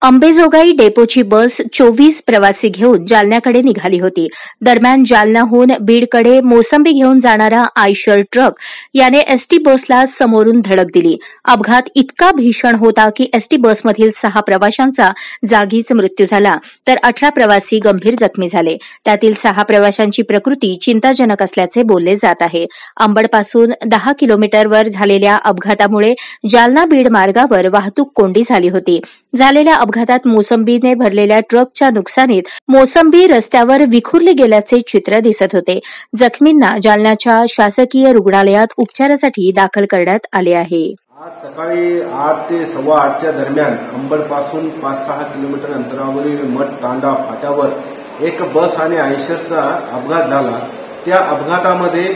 अंबेजोगाई डेपोची बस 24 प्रवासी घेऊन जालन्याकडे निघाली होती. दरम्यान जालन्याहून बीडकडे मोसंबी घेऊन जाणारा आयशर ट्रक याने एसटी बसला समोरून धडक दिली. अपघात इतका भीषण होता की एसटी बसमधील 6 प्रवाशांचा जागीच मृत्यू झाला, तर 18 प्रवासी गंभीर जखमी झाले. त्यातील 6 प्रवाशांची प्रकृती चिंताजनक असल्याचे बोलले जात आहे. अंबडपासून 10 किलोमीटरवर झालेल्या अपघातामुळे जालना बीड मार्गावर वाहतूक कोंडी झाली होती. झालेल्या अपघातात मोसंबीने भरलेल्या ट्रकच्या नुकसानीत मोसंबी रस्त्यावर विखुरली गेल्याचे चित्र दिसत होते. जखमींना जालन्याच्या शासकीय रुग्णालयात उपचारासाठी दाखल करण्यात आले आहे. आज सकाळी 8 ते 8:15च्या दरम्यान अंबडपासून 5-6 किलोमीटर अंतरावरील मठ तांडा फाट्यावर एक बस आणि आयशरचा अपघात झाला. त्या अपघातामध्ये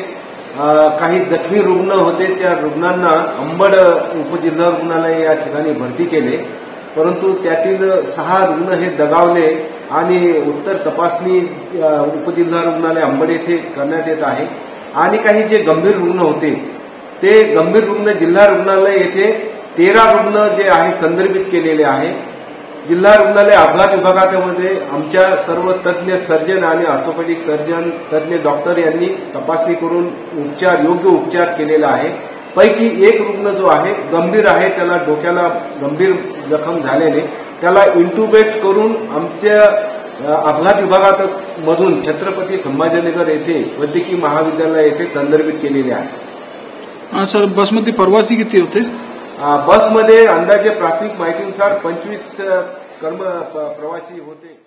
काही जखमी रुग्ण होते. त्या रुग्णांना अंबड उपजिल्हा रुग्णालय या ठिकाणी भरती केले, परंतु त्यातील 6 रुग्ण हे दगावले आणि उत्तर तपासणी उपजिल्हा रुग्णालय अंबड येथे करण्यात येत आहे. आणि काही जे गंभीर रुग्ण होते ते गंभीर रुग्ण जिल्हा रुग्णालय येथे 13 रुग्ण जे आहे संदर्भित केलेले आहे. जिल्हा रुग्णालय अपघात विभागामध्ये आमच्या सर्व तज्ज्ञ सर्जन आणि ऑर्थोपेडिक सर्जन तज्ज्ञ डॉक्टर यांनी तपासणी करून योग्य उपचार केलेला आहे. पैकी एक रुग्ण जो आहे गंभीर आहे, त्याला डोक्याला गंभीर जखम झाल्याने त्याला इंटुबेट करून आमच्या अपघात विभागामधून छत्रपती संभाजीनगर येथे वैद्यकीय महाविद्यालय येथे संदर्भित केलेले आहे. सर, बसमध्ये प्रवासी किती होते? बसमध्ये अंदाजे प्राथमिक माहितीनुसार 25 प्रवासी होते.